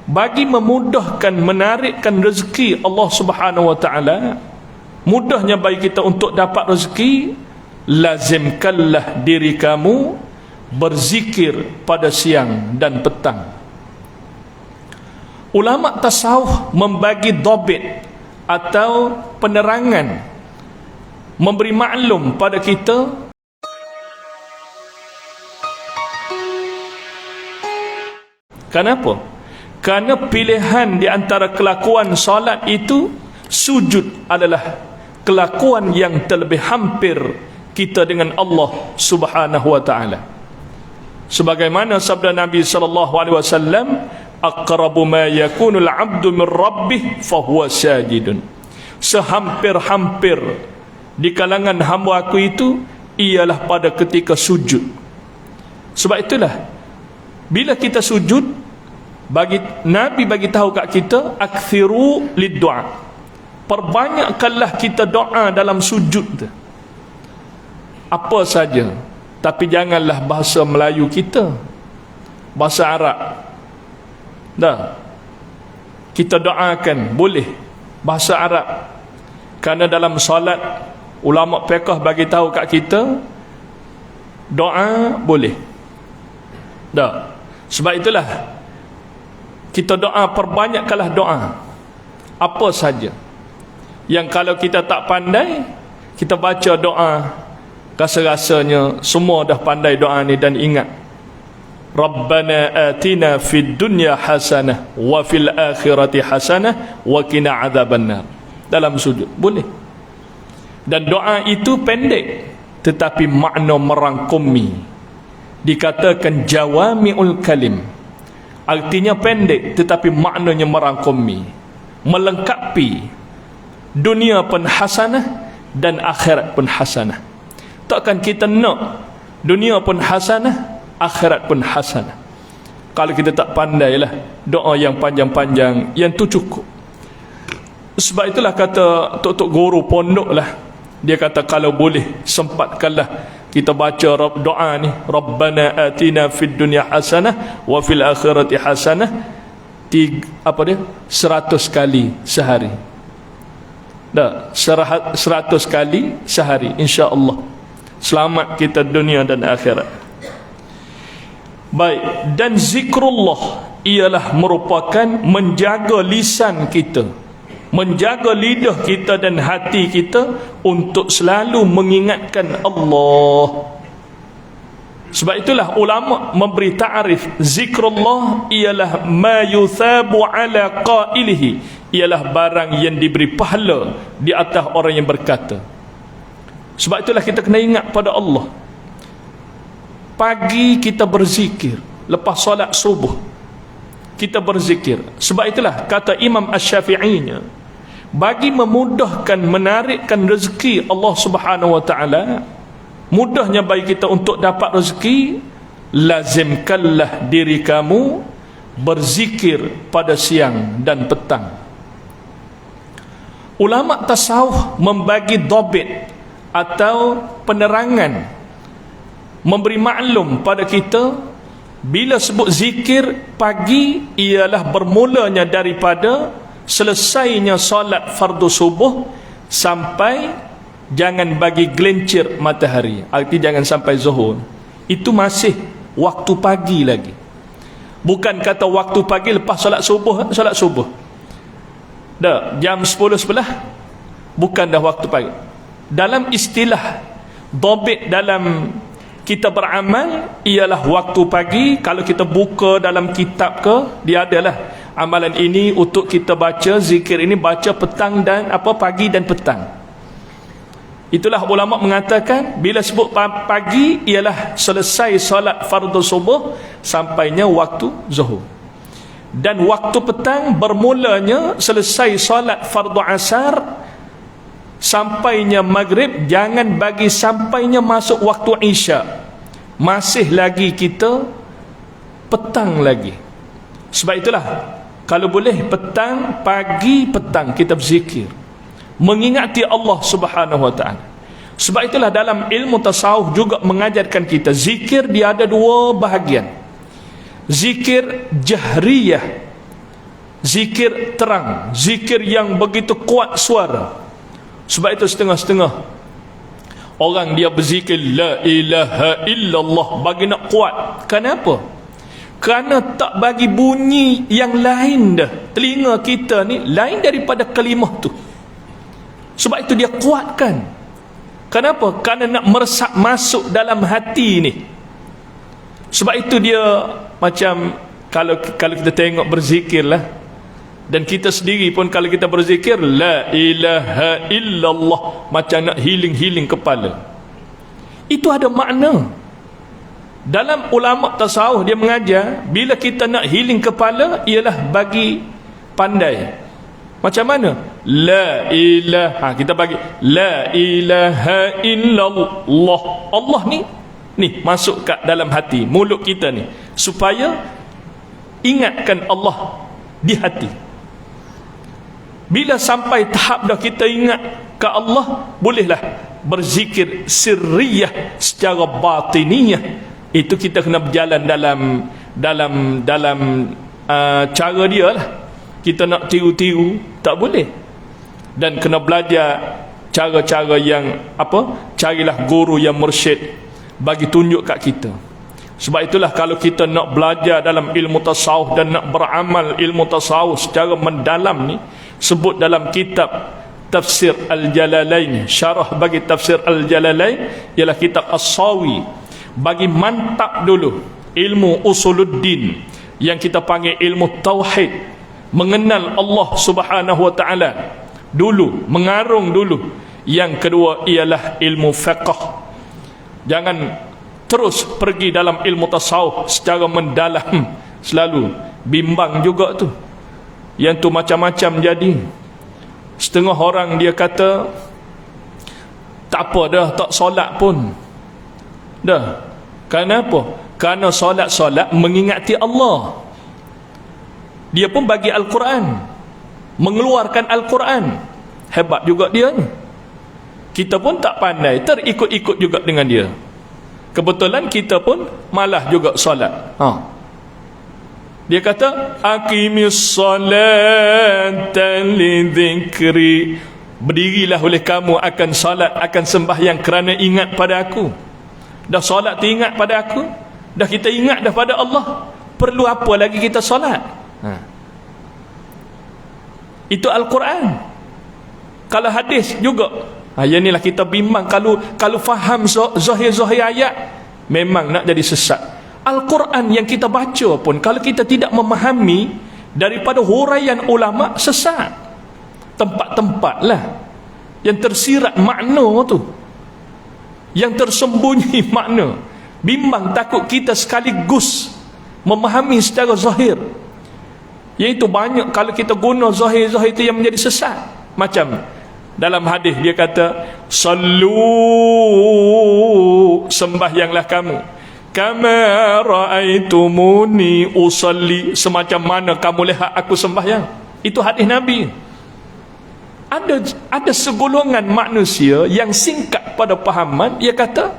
bagi memudahkan menarikkan rezeki Allah Subhanahu wa taala, mudahnya bagi kita untuk dapat rezeki, lazimkanlah diri kamu berzikir pada siang dan petang. Ulama tasawuf membagi dhabit atau penerangan, memberi maklum pada kita. Kenapa? Kerana pilihan di antara kelakuan solat itu, sujud adalah kelakuan yang terlebih hampir kita dengan Allah Subhanahu wa taala. Sebagaimana sabda Nabi sallallahu alaihi wasallam, aqrabu ma yakunul 'abdu min rabbih fahuwa sajidun. Sehampir-hampir di kalangan hamba aku itu ialah pada ketika sujud. Sebab itulah bila kita sujud, Nabi bagi tahu kat kita, akthiru lid-du'a, perbanyakkanlah kita doa dalam sujud tu. Apa saja, tapi janganlah bahasa Melayu kita, bahasa Arab. Dah, kita doakan boleh bahasa Arab, kerana dalam solat ulama fiqh bagi tahu kat kita doa boleh. Dah, sebab itulah kita doa, perbanyakkanlah doa apa saja yang kalau kita tak pandai, kita baca doa rasa-rasanya semua dah pandai doa ni, dan ingat, Rabbana atina fid dunya hasanah wa fil akhirati hasanah wa qina adzabannar. Dalam sujud boleh. Dan doa itu pendek tetapi makna merangkumi. Dikatakan jawami'ul kalim, artinya pendek tetapi maknanya merangkumi, melengkapi dunia pun hasanah dan akhirat pun hasanah. Takkan kita nak dunia pun hasanah, akhirat pun hasanah. Kalau kita tak pandailah doa yang panjang-panjang, yang tu cukup. Sebab itulah kata tok-tok guru pondok lah, dia kata kalau boleh sempatkanlah kita baca doa ni, Rabbana atina fid dunya hasanah wa fil akhirati hasanah, 100 kali sehari. Dah, 100 kali sehari, insya-Allah selamat kita dunia dan akhirat. Baik, dan zikrullah ialah merupakan menjaga lisan kita, menjaga lidah kita dan hati kita untuk selalu mengingatkan Allah. Sebab itulah ulama memberi ta'rif, zikrullah ialah ma yuthabu ala qailihi, ialah barang yang diberi pahala di atas orang yang berkata. Sebab itulah kita kena ingat pada Allah. Pagi kita berzikir, lepas solat subuh kita berzikir. Sebab itulah kata Imam Asy-Syafi'i, bagi memudahkan menarikkan rezeki Allah Subhanahu wa taala, mudahnya bagi kita untuk dapat rezeki, lazimkanlah diri kamu berzikir pada siang dan petang. Ulama tasawuf membagi dhabit atau penerangan, memberi maklum pada kita, bila sebut zikir pagi ialah bermulanya daripada selesainya solat fardu subuh sampai jangan bagi gelincir matahari, arti jangan sampai zuhur. Itu masih waktu pagi lagi. Bukan kata waktu pagi lepas solat subuh dah jam 10-11, bukan dah waktu pagi. Dalam istilah dhabit dalam kita beramal ialah waktu pagi. Kalau kita buka dalam kitab ke, dia adalah amalan ini untuk kita baca, zikir ini baca petang dan pagi dan petang. Itulah ulama mengatakan bila sebut pagi ialah selesai solat fardu subuh sampainya waktu zuhur. Dan waktu petang bermulanya selesai solat fardu asar sampainya maghrib, jangan bagi sampainya masuk waktu isya, masih lagi kita petang lagi. Sebab itulah kalau boleh petang, pagi petang kita berzikir, mengingati Allah Subhanahu wa taala. Sebab itulah dalam ilmu tasawuf juga mengajarkan kita zikir dia ada dua bahagian. zikir jahriyah, zikir terang, zikir yang begitu kuat suara. Sebab itu setengah-setengah orang dia berzikir la ilaha illallah bagi nak kuat. Kenapa? Kerana tak bagi bunyi yang lain dah. Telinga kita ni lain daripada kalimah tu. Sebab itu dia kuatkan. Kenapa? Kerana nak meresap masuk dalam hati ni. Sebab itu dia macam kalau kita tengok berzikir lah, dan kita sendiri pun kalau kita berzikir la ilaha illallah, macam nak healing kepala. Itu ada makna. Dalam ulama tasawuf dia mengajar, bila kita nak healing kepala ialah bagi pandai. Macam mana? La ilaha, kita bagi la ilaha illallah. Allah ni masuk kat dalam hati, mulut kita ni, supaya ingatkan Allah di hati. Bila sampai tahap dah kita ingat ke Allah, bolehlah berzikir sirriyah secara batiniyah. Itu kita kena berjalan dalam cara dia lah. Kita nak tiru-tiru tak boleh, dan kena belajar cara-cara yang carilah guru yang mursyid bagi tunjuk kat kita. Sebab itulah kalau kita nak belajar dalam ilmu tasawuf dan nak beramal ilmu tasawuf secara mendalam ni, sebut dalam kitab Tafsir Al-Jalalain, syarah bagi Tafsir Al-Jalalain ialah kitab As-Sawi. Bagi mantap dulu ilmu usuluddin yang kita panggil ilmu tauhid, mengenal Allah Subhanahu wa taala dulu, mengarung dulu. Yang kedua ialah ilmu fiqh. Jangan terus pergi dalam ilmu tasawuf secara mendalam, selalu bimbang juga tu. Yang tu macam-macam jadi. Setengah orang dia kata tak apa dah, tak solat pun dah. Kenapa? Kerana solat-solat mengingati Allah. Dia pun bagi Al-Quran, mengeluarkan Al-Quran. Hebat juga dia ni. Kita pun tak pandai, terikut-ikut juga dengan dia. Kebetulan kita pun malah juga solat. Dia kata aqimis salata lidzikri, berdirilah oleh kamu akan solat, akan sembahyang kerana ingat pada aku. Dah solat tu ingat pada aku, dah kita ingat dah pada Allah, perlu apa lagi kita solat? Itu Al-Quran. Kalau hadis juga, yang inilah kita bimbang. Kalau faham zahir-zahir ayat, memang nak jadi sesat. Al-Quran yang kita baca pun, kalau kita tidak memahami daripada huraian ulama, sesat. Tempat-tempat lah yang tersirat makna tu, yang tersembunyi makna. Bimbang, takut kita sekaligus memahami secara zahir. Iaitu banyak kalau kita guna zahir-zahir itu yang menjadi sesat. Macam dalam hadis dia kata, sallu, sembahyanglah kamu, kama raaitumuni usalli, semacam mana kamu lihat aku sembahyang. Itu hadis Nabi. Ada segolongan manusia yang singkat pada pahaman, dia kata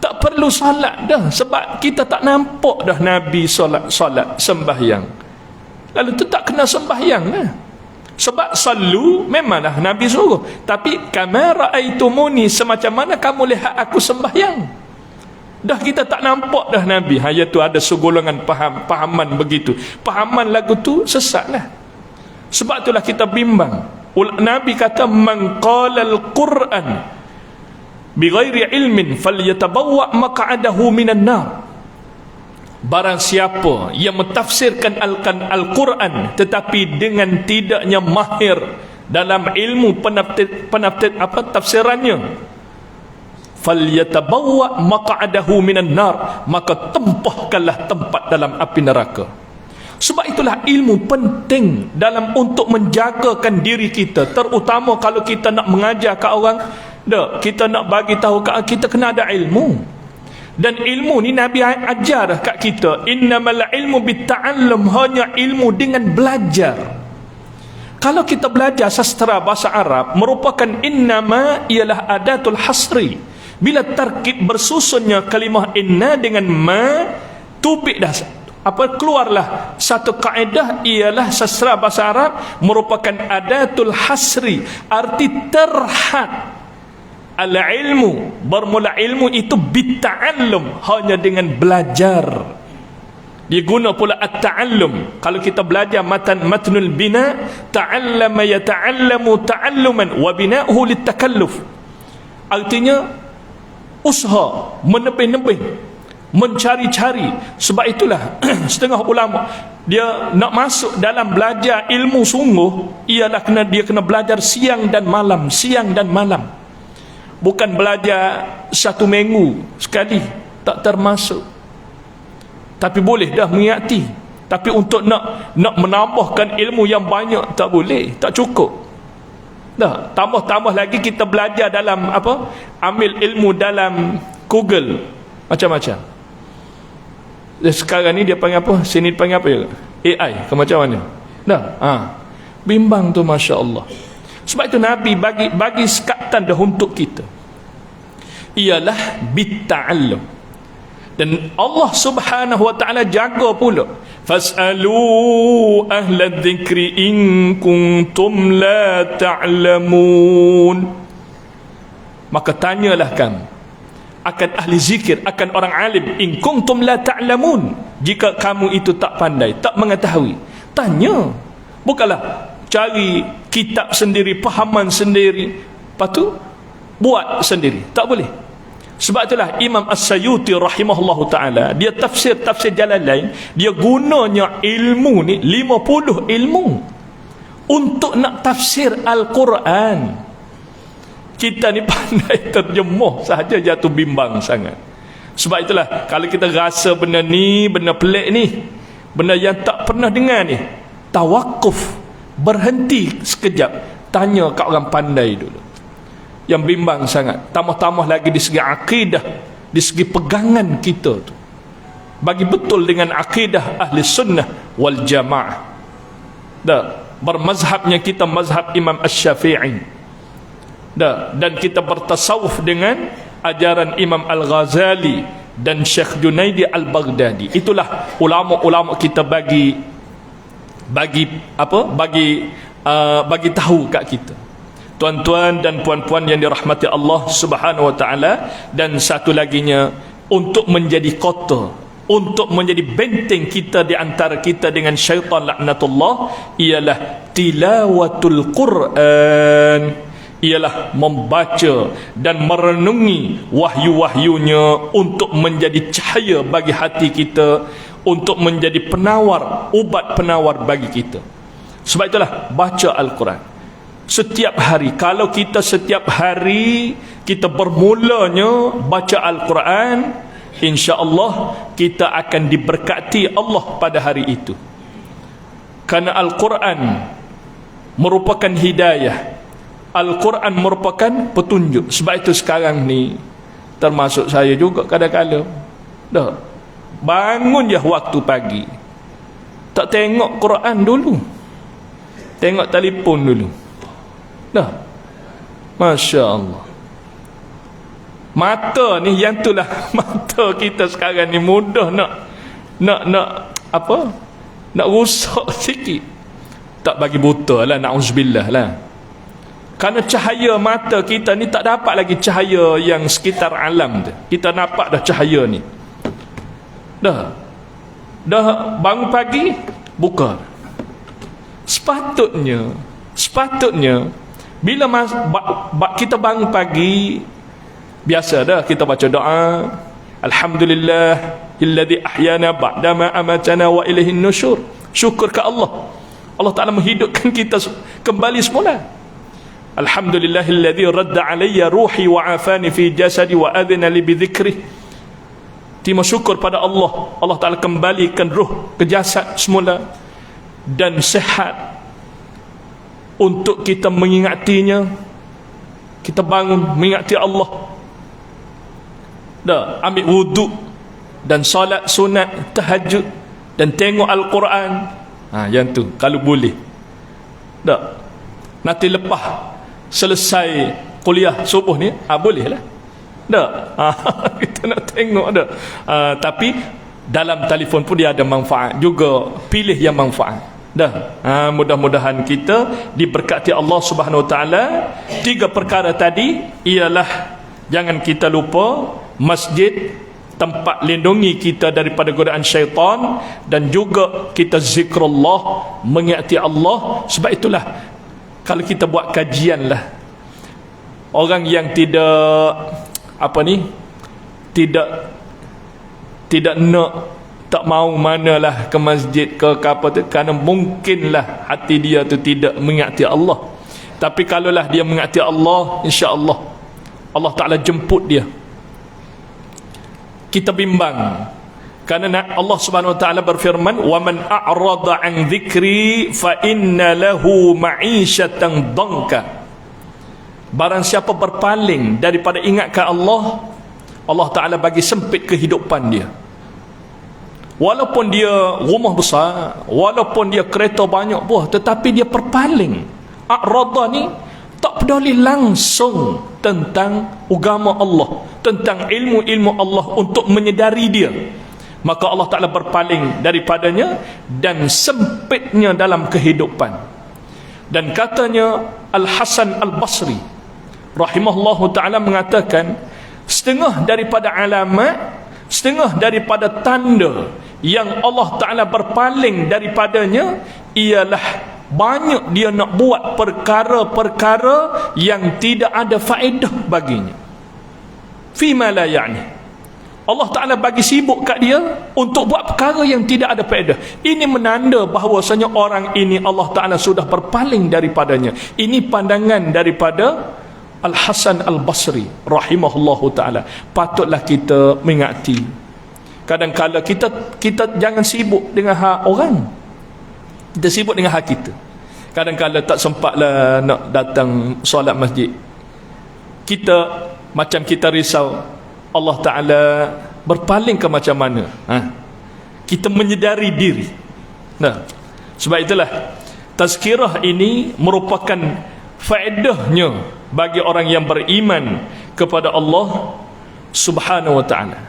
tak perlu solat dah, sebab kita tak nampak dah Nabi solat sembahyang. Lalu tu tak kena sembahyang lah. Sebab sallu memanglah Nabi suruh, tapi kama raaitumuni, semacam mana kamu lihat aku sembahyang. Dah kita tak nampak dah Nabi. Iaitu ada segolongan pahaman begitu. Pahaman lagu tu sesat lah. Sebab itulah kita bimbang. Nabi kata man qala al-Quran bighairi ilmin falyatabawwa maq'adahu minan nar. Barang siapa yang mentafsirkan Al-Quran tetapi dengan tidaknya mahir dalam ilmu tafsirannya, falyatabawwa maq'adahu minan nar, maka tempahkanlah tempat dalam api neraka. Sebab itulah ilmu penting dalam untuk menjagakan diri kita, terutama kalau kita nak mengajar ke orang, kita nak bagi tahu ke kita, kena ada ilmu. Dan ilmu ni Nabi ajar kat kita, innamal ilmu bitta'allum, hanya ilmu dengan belajar. Kalau kita belajar sastra bahasa Arab, merupakan innama ialah adatul hasri. Bila tarkib bersusunnya kalimah inna dengan ma, tubik dah keluarlah satu kaedah, ialah sastra bahasa Arab merupakan adatul hasri, arti terhad. Al-ilmu, bermula ilmu itu bita'allum, hanya dengan belajar. Dia guna pula at-ta'allum. Kalau kita belajar matnul bina, ta'allama yata'allamu ta'alluman wa bina'uhu litakalluf. Artinya usaha, menebih-nebih, mencari-cari. Sebab itulah setengah ulama dia nak masuk dalam belajar ilmu sungguh, ialah dia kena belajar siang dan malam, siang dan malam. Bukan belajar satu minggu sekali, tak termasuk. Tapi boleh dah mengingati. Tapi untuk nak menambahkan ilmu yang banyak, tak boleh, tak cukup. Dah, tambah lagi kita belajar dalam apa? Ambil ilmu dalam Google, macam-macam. Sekarang ni dia panggil apa? Sini panggil apa ya? AI ke macam mana? Dah, bimbang tu, masya-Allah. Sebab itu Nabi bagi sekatan dah untuk kita, ialah bitta'allum. Dan Allah Subhanahu wa ta'ala jaga pula, fas'alu ahla dzikri in kuntum la ta'lamun. Maka tanyalah kamu akan ahli zikir, akan orang alim, in kuntum la ta'lamun, jika kamu itu tak pandai, tak mengetahui. Tanya, bukanlah cari kitab sendiri, pahaman sendiri, lepas tu buat sendiri, tak boleh. Sebab itulah Imam As-Sayuti rahimahullahu ta'ala, dia tafsir Jalalain, dia gunanya ilmu ni 50 ilmu untuk nak tafsir Al-Quran. Kita ni pandai terjemah sahaja jatuh bimbang sangat. Sebab itulah kalau kita rasa benda ni, benda pelik ni, benda yang tak pernah dengar ni, tawakuf, berhenti sekejap, tanya kat orang pandai dulu, yang bimbang sangat. Tambah-tambah lagi di segi akidah, di segi pegangan kita tu, bagi betul dengan akidah ahli sunnah wal jamaah. Bermazhabnya kita mazhab Imam Asy-Syafi'i. Dan kita bertasawuf dengan ajaran Imam Al-Ghazali dan Syekh Junaidi Al-Baghdadi. Itulah ulama-ulama kita bagi tahu kat kita, tuan-tuan dan puan-puan yang dirahmati Allah Subhanahu wa ta'ala. Dan satu laginya, untuk menjadi kota, untuk menjadi benteng kita di antara kita dengan syaitan laknatullah, ialah tilawatul Quran, ialah membaca dan merenungi wahyu-wahyunya, untuk menjadi cahaya bagi hati kita, untuk menjadi penawar, ubat penawar bagi kita. Sebab itulah baca Al-Quran setiap hari. Kalau kita setiap hari kita bermulanya baca Al-Quran, insya-Allah kita akan diberkati Allah pada hari itu. Kerana Al-Quran merupakan hidayah, Al-Quran merupakan petunjuk. Sebab itu sekarang ni, termasuk saya juga kadang-kadang bangun je waktu pagi, tak tengok Quran dulu, tengok telefon dulu. Masya Allah. Mata ni yang itulah mata kita sekarang ni mudah nak rusak sikit. Tak bagi buta lah, na'uzubillah lah. Kerana cahaya mata kita ni tak dapat lagi cahaya yang sekitar alam tu. Kita nampak dah cahaya ni. Dah bangun pagi, buka. Sepatutnya bila kita bangun pagi, biasa dah kita baca doa, alhamdulillah alladzi ahyana ba'dama amatana wa ilaihin nusyur. Syukur ke Allah, Allah Ta'ala menghidupkan kita kembali semula. Alhamdulillahilladzi radda alayya ruhi wa afani fi jasadi wa adhina li bidzikrih. Terima syukur pada Allah, Allah Ta'ala kembalikan ruh ke jasad semula dan sehat untuk kita mengingatinya. Kita bangun mengingati Allah, ambil wuduk dan solat sunat, tahajud, dan tengok Al-Quran. Yang tu kalau boleh. Nanti lepas selesai kuliah subuh ni, boleh lah. Kita nak tengok Tapi Dalam telefon pun dia ada manfaat juga, pilih yang manfaat. Dah. Mudah-mudahan kita diberkati Allah Subhanahu Wa Taala. 3 perkara tadi ialah jangan kita lupa masjid, tempat lindungi kita daripada godaan syaitan, dan juga kita zikrullah, mengingati Allah. Sebab itulah kalau kita buat kajian lah, orang yang tidak tak mau manalah ke masjid ke apa tu, kerana mungkinlah hati dia tu tidak mengingati Allah. Tapi kalaulah dia mengingati Allah, insya-Allah Allah Taala jemput dia. Kita bimbang kerana Allah Subhanahu Wa Taala berfirman, "Wa man a'rada 'an dzikri fa inna lahu ma'isyatan dhanka." Barang siapa berpaling daripada ingatkan Allah, Allah Taala bagi sempit kehidupan dia. Walaupun dia rumah besar, walaupun dia kereta banyak buah, tetapi dia berpaling. A'rada ni tak peduli langsung tentang agama Allah, tentang ilmu-ilmu Allah untuk menyedari dia, maka Allah Ta'ala berpaling daripadanya dan sempitnya dalam kehidupan. Dan katanya Al-Hasan Al-Basri rahimahullahu ta'ala mengatakan, setengah daripada alamat, setengah daripada tanda yang Allah Ta'ala berpaling daripadanya ialah banyak dia nak buat perkara-perkara yang tidak ada faedah baginya. Fima la ya'ni. Allah Ta'ala bagi sibuk kat dia untuk buat perkara yang tidak ada faedah. Ini menanda bahawasanya orang ini Allah Ta'ala sudah berpaling daripadanya. Ini pandangan daripada Al-Hasan Al-Basri rahimahullahu ta'ala. Patutlah kita mengingati. Kadang-kadang kita jangan sibuk dengan hak orang, kita sibuk dengan hak kita. Kadang-kadang tak sempatlah nak datang solat masjid, kita macam kita risau Allah Ta'ala berpaling ke macam mana. Kita menyedari diri. Sebab itulah tazkirah ini merupakan faedahnya bagi orang yang beriman kepada Allah Subhanahu Wa Ta'ala.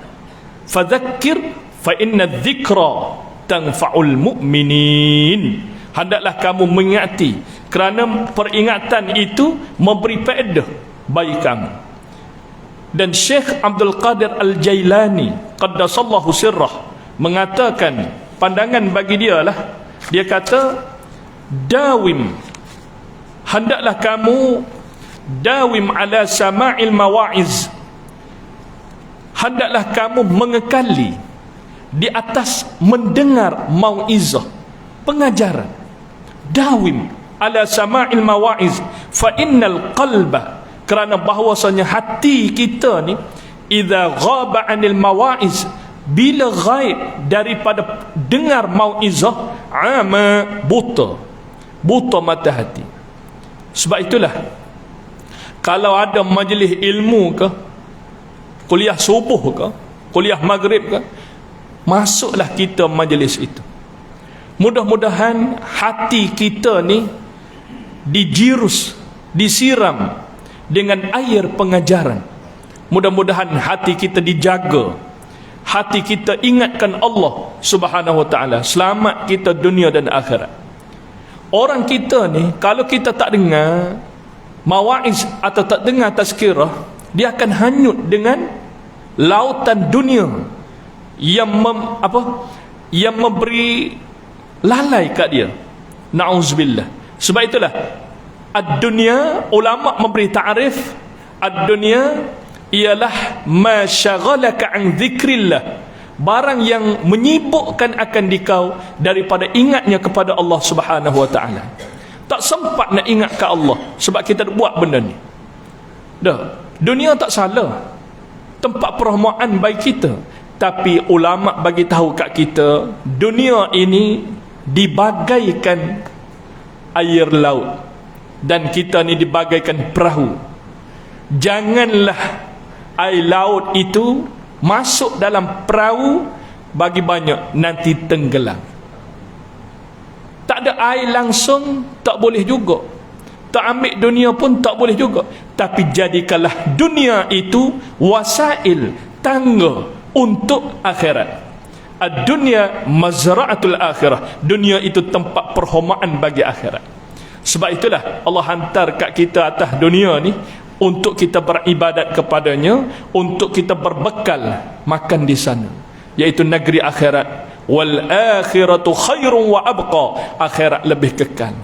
Fadzakir fa inna dzikra tanfa'ul mu'minin. Hendaklah kamu mengingati, kerana peringatan itu memberi faedah bagi kamu. Dan Syekh Abdul Qadir Al-Jailani qaddasallahu sirrah mengatakan, pandangan bagi dia lah, dia kata, dawim, hendaklah kamu dawim ala sama'il mawa'iz, hendaklah kamu mengekali di atas mendengar mau'izah, pengajaran. Dawim ala sama'il mawa'iz fa innal qalba, kerana bahawasanya hati kita ni idza ghaba 'anil mawa'iz, bila ghaib daripada dengar mau'izah, ama buta mata hati. Sebab itulah kalau ada majlis ilmu ke, kuliah subuh ke, kuliah maghrib ke, masuklah kita majlis itu. Mudah-mudahan hati kita ni dijirus, disiram dengan air pengajaran. Mudah-mudahan hati kita dijaga, hati kita ingatkan Allah Subhanahu Wa Ta'ala, selamat kita dunia dan akhirat. Orang kita ni kalau kita tak dengar mawa'iz atau tak dengar tazkirah, dia akan hanyut dengan lautan dunia yang memberi lalai kat dia. Na'udzubillah. Sebab itulah ad-dunya, ulama memberi ta'rif ad-dunya ialah ma syaghalaka an dzikrillah, barang yang menyibukkan akan dikau daripada ingatnya kepada Allah Subhanahu Wa Ta'ala. Tak sempat nak ingat ke Allah sebab kita buat benda ni. Dunia tak salah, tempat perahmaan bagi kita, tapi ulama bagi tahu kat kita, dunia ini dibagaikan air laut dan kita ni dibagaikan perahu. Janganlah air laut itu masuk dalam perahu bagi banyak, nanti tenggelam. Tak ada air langsung tak boleh juga, tak ambil dunia pun tak boleh juga. Tapi jadikanlah dunia itu wasail, tangga untuk akhirat. ad-dunya mazra'atul akhirah. Dunia itu tempat perhormatan bagi akhirat. Sebab itulah Allah hantar kat kita atas dunia ni untuk kita beribadat kepadanya, untuk kita berbekal makan di sana, iaitu negeri akhirat. Wal akhiratu khairun wa abqa, akhirat lebih kekal.